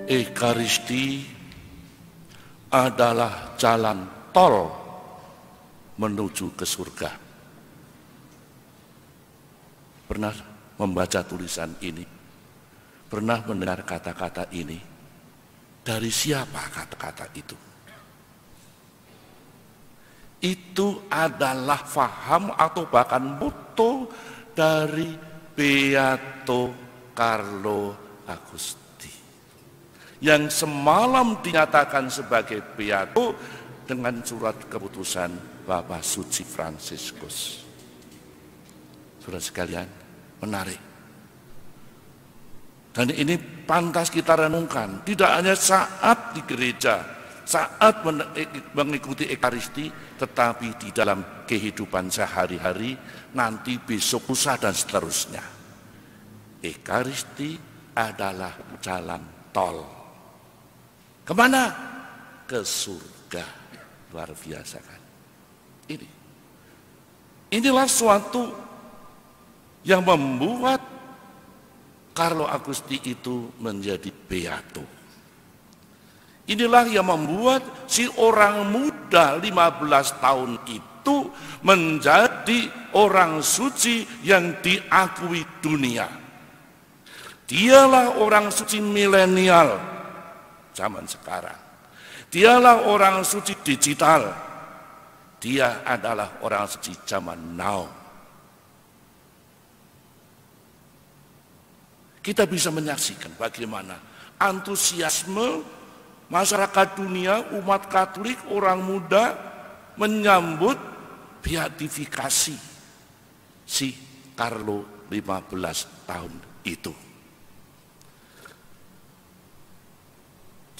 Ekaristi adalah jalan tol menuju ke surga. Pernah membaca tulisan ini? Pernah mendengar kata-kata ini? Dari siapa kata-kata itu? Itu adalah faham atau bahkan moto dari Beato Carlo Agusti, yang semalam dinyatakan sebagai Beato dengan surat keputusan Bapak Suci Fransiskus. Saudara sekalian, menarik. Dan ini pantas kita renungkan, tidak hanya saat di gereja, saat mengikuti Ekaristi, tetapi di dalam kehidupan sehari-hari, nanti besok, lusa, dan seterusnya. Ekaristi adalah jalan tol. Kemana? Ke surga. Luar biasa kan? Inilah suatu yang membuat Carlo Agusti itu menjadi beato. Inilah yang membuat si orang muda 15 tahun itu menjadi orang suci yang diakui dunia. Dialah orang suci milenial zaman sekarang. Dialah orang suci digital. Dia adalah orang suci zaman now. Kita bisa menyaksikan bagaimana antusiasme masyarakat dunia, umat Katolik, orang muda menyambut beatifikasi si Carlo 15 tahun itu.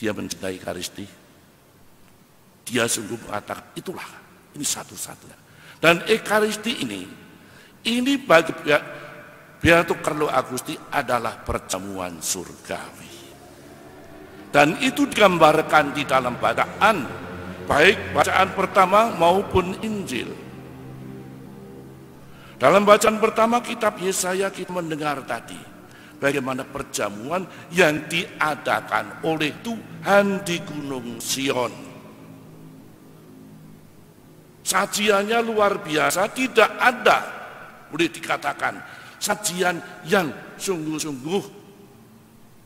Dia mencintai Ekaristi. Dia sungguh mengatakan, itulah, ini satu-satunya. Dan Ekaristi ini bagi Beato Carlo Agusti adalah perjamuan surgawi. Dan itu digambarkan di dalam bacaan, baik bacaan pertama maupun Injil. Dalam bacaan pertama kitab Yesaya kita mendengar tadi, bagaimana perjamuan yang diadakan oleh Tuhan di Gunung Sion. Sajiannya luar biasa, tidak ada, boleh dikatakan, sajian yang sungguh-sungguh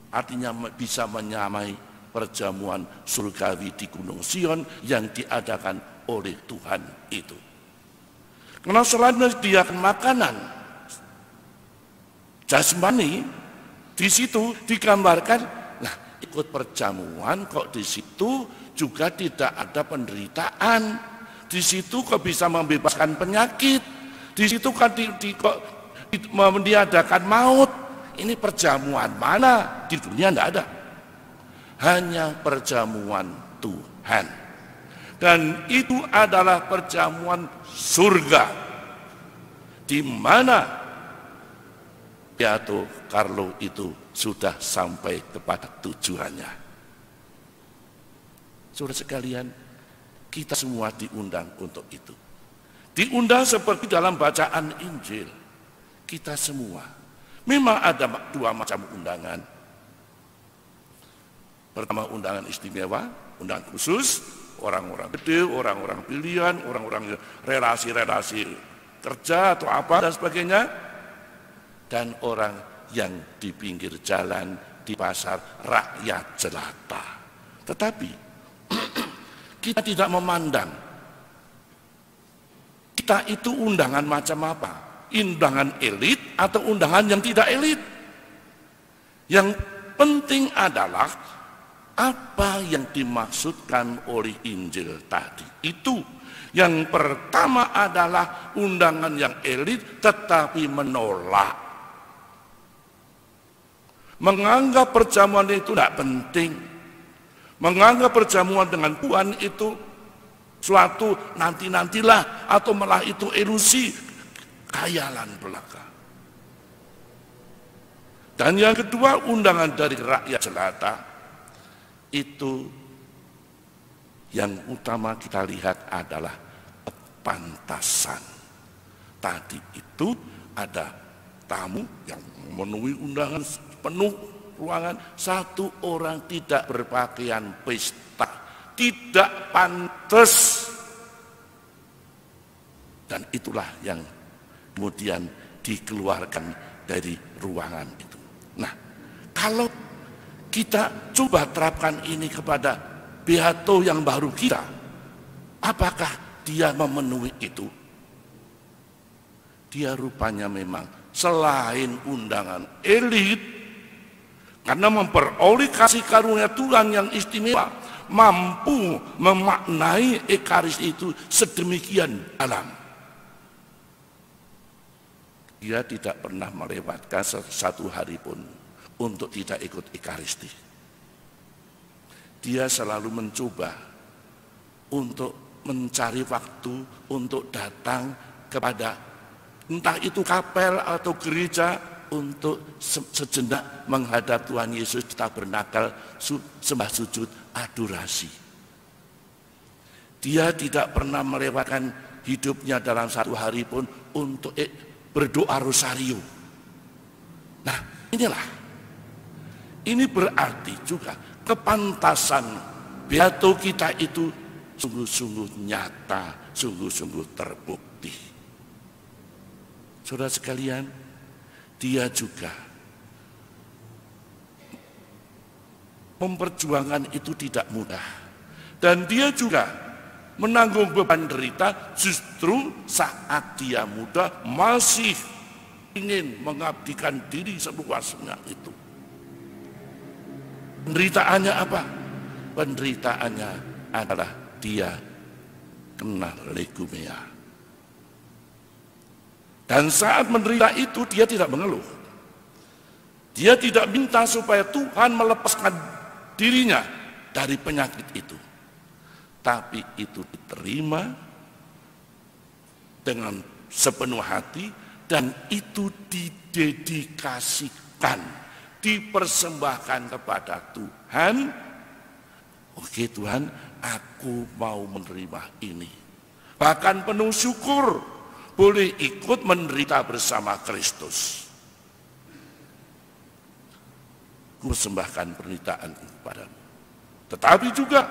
artinya bisa menyamai perjamuan surgawi di Gunung Sion yang diadakan oleh Tuhan itu. Karena selain menyediakan makanan jasmani, di situ digambarkan, nah ikut perjamuan kok di situ juga tidak ada penderitaan, di situ kok bisa membebaskan penyakit, di situ kan kok meniadakan maut. Ini perjamuan mana? Di dunia tidak ada. Hanya perjamuan Tuhan. Dan itu adalah perjamuan surga. Di mana Beato Carlo itu sudah sampai kepada tujuannya. Saudara sekalian, kita semua diundang untuk itu. Diundang seperti dalam bacaan Injil. Kita semua. Memang ada dua macam undangan. Pertama undangan istimewa, undangan khusus, orang-orang gede, orang-orang pilihan, orang-orang relasi-relasi kerja atau apa dan sebagainya. Dan orang yang di pinggir jalan, di pasar, rakyat jelata. Tetapi kita tidak memandang kita itu undangan macam apa. Undangan elit atau undangan yang tidak elit. Yang penting adalah apa yang dimaksudkan oleh Injil tadi. Itu yang pertama adalah undangan yang elit tetapi menolak. Menganggap perjamuan itu tidak penting. Menganggap perjamuan dengan Tuhan itu suatu nanti-nantilah atau malah itu ilusi. Khayalan belaka. Dan yang kedua, undangan dari rakyat jelata itu yang utama kita lihat adalah kepantasan. Tadi itu ada tamu yang memenuhi undangan penuh ruangan, satu orang tidak berpakaian pesta, tidak pantas. Dan itulah yang kemudian dikeluarkan dari ruangan itu. Nah, kalau kita coba terapkan ini kepada beato yang baru kita, apakah dia memenuhi itu? Dia rupanya memang selain undangan elit, karena memperoleh kasih karunia Tuhan yang istimewa, mampu memaknai Ekaristi itu sedemikian dalam. Dia tidak pernah melewatkan satu hari pun untuk tidak ikut Ekaristi. Dia selalu mencoba untuk mencari waktu untuk datang kepada entah itu kapel atau gereja untuk sejenak menghadap Tuhan Yesus di tabernakel, sembah sujud, adorasi. Dia tidak pernah melewatkan hidupnya dalam satu hari pun untuk berdoa rosario. Nah, ini berarti juga kepantasan beato kita itu sungguh-sungguh nyata, sungguh-sungguh terbukti. Saudara sekalian, dia juga memperjuangkan itu tidak mudah. Dan dia juga menanggung beban derita justru saat dia muda masih ingin mengabdikan diri seluasnya itu. Penderitaannya apa? Penderitaannya adalah dia kena leukemia. Dan saat menderita itu dia tidak mengeluh. Dia tidak minta supaya Tuhan melepaskan dirinya dari penyakit itu. Tapi itu diterima dengan sepenuh hati dan itu didedikasikan, dipersembahkan kepada Tuhan. Oke Tuhan, aku mau menerima ini. Bahkan penuh syukur boleh ikut menderita bersama Kristus. Persembahkan penderitaan kepadamu. Tetapi juga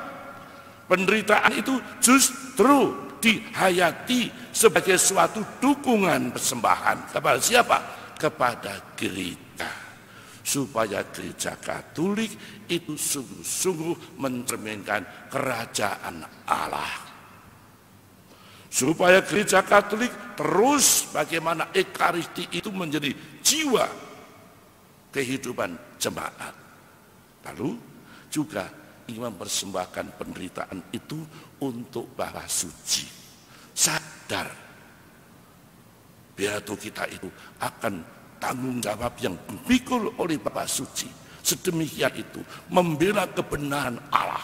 penderitaan itu justru dihayati sebagai suatu dukungan persembahan kepada siapa? Kepada gereja. Supaya gereja Katolik itu sungguh-sungguh mencerminkan kerajaan Allah. Supaya gereja Katolik terus bagaimana Ekaristi itu menjadi jiwa kehidupan jemaat. Lalu juga ingin mempersembahkan penderitaan itu untuk Bapa Suci. Sadar beato kita itu akan tanggung jawab yang dipikul oleh Bapa Suci. Sedemikian itu membela kebenaran Allah,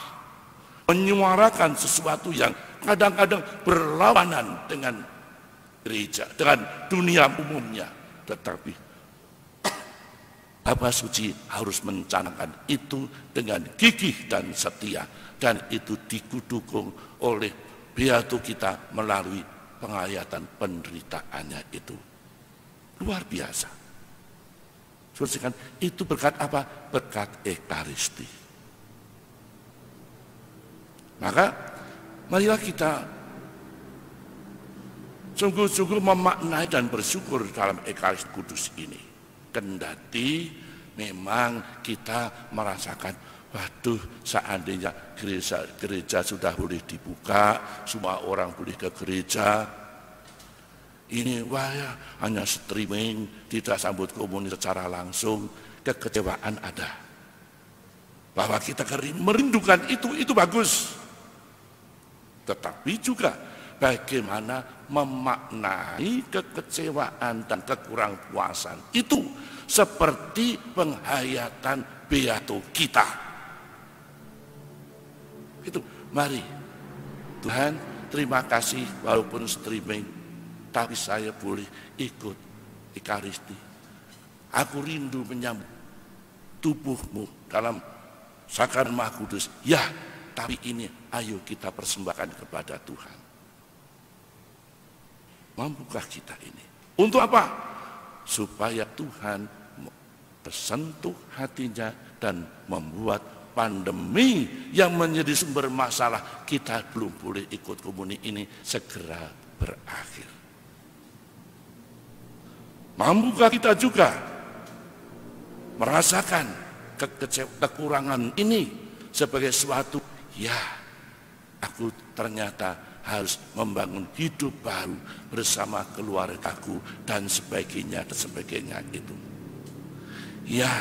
menyuarakan sesuatu yang kadang-kadang berlawanan dengan gereja, dengan dunia umumnya. Tetapi Bapa Suci harus mencanangkan itu dengan gigih dan setia. Dan itu didukung oleh beato kita melalui penghayatan penderitaannya itu. Luar biasa. Saudara, itu berkat apa? Berkat Ekaristi. Maka marilah kita sungguh-sungguh memaknai dan bersyukur dalam Ekaristi Kudus ini. Kendati memang kita merasakan, waduh, seandainya gereja sudah boleh dibuka, semua orang boleh ke gereja, ini wah ya, hanya streaming, tidak sambut komunitas secara langsung, kekecewaan ada. Bahwa kita merindukan itu bagus. Tetapi juga bagaimana memaknai kekecewaan dan kekurangpuasan itu seperti penghayatan beato kita. Itu, mari Tuhan, terima kasih walaupun streaming, tapi saya boleh ikut Ekaristi. Aku rindu menyambut tubuhmu dalam sakramen Maha Kudus. Ya, tapi ini ayo kita persembahkan kepada Tuhan. Mampukah kita ini? Untuk apa? Supaya Tuhan tersentuh hatinya dan membuat pandemi yang menjadi sumber masalah kita belum boleh ikut komuni ini segera berakhir. Mampukah kita juga merasakan kekurangan ini sebagai suatu, ya, aku ternyata harus membangun hidup baru bersama keluargaku dan sebagainya itu. Ya,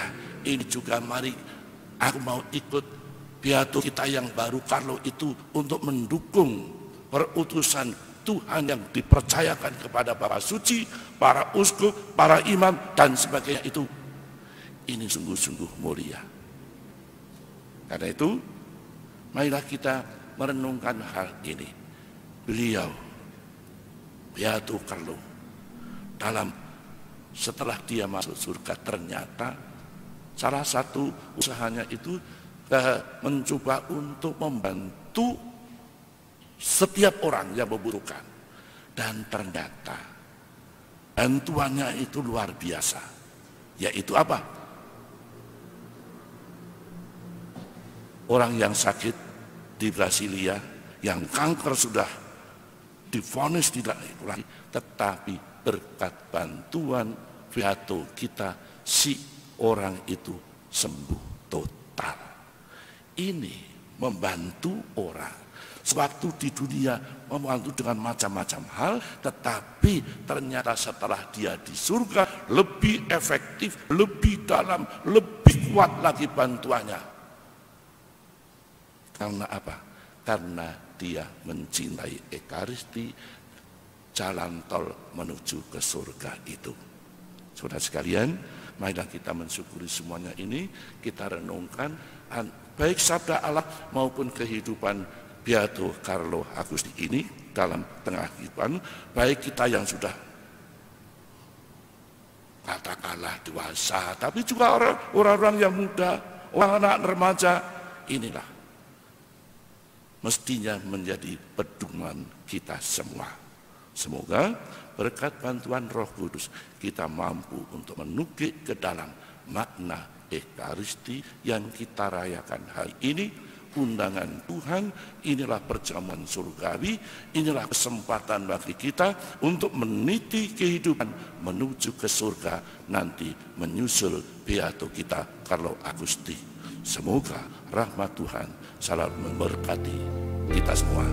ini juga mari aku mau ikut pidato kita yang baru Carlo itu untuk mendukung perutusan Tuhan yang dipercayakan kepada para suci, para uskup, para imam dan sebagainya itu. Ini sungguh-sungguh mulia. Karena itu, marilah kita merenungkan hal ini. Beliau, Beato Carlo, setelah dia masuk surga, ternyata salah satu usahanya itu mencoba untuk membantu setiap orang yang membutuhkan. Dan ternyata bantuannya itu luar biasa. Yaitu apa? Orang yang sakit di Brasilia, yang kanker sudah divonis tidak lagi, tetapi berkat bantuan Beato kita, si orang itu sembuh total. Ini membantu orang. Sewaktu di dunia membantu dengan macam-macam hal, tetapi ternyata setelah dia di surga lebih efektif, lebih dalam, lebih kuat lagi bantuannya. Karena apa? Karena dia mencintai Ekaristi, jalan tol menuju ke surga itu. Saudara sekalian, marilah kita mensyukuri semuanya ini, kita renungkan baik sabda Allah maupun kehidupan Beato Carlo Agusti ini dalam tengah kehidupan, baik kita yang sudah katakanlah dewasa, tapi juga orang-orang yang muda, orang anak remaja, inilah mestinya menjadi pedoman kita semua. Semoga berkat bantuan Roh Kudus kita mampu untuk menukik ke dalam makna Ekaristi yang kita rayakan hari ini. Undangan Tuhan, inilah perjamuan surgawi, inilah kesempatan bagi kita untuk meniti kehidupan menuju ke surga nanti menyusul Beato kita Carlo Agusti. Semoga rahmat Tuhan selalu memberkati kita semua.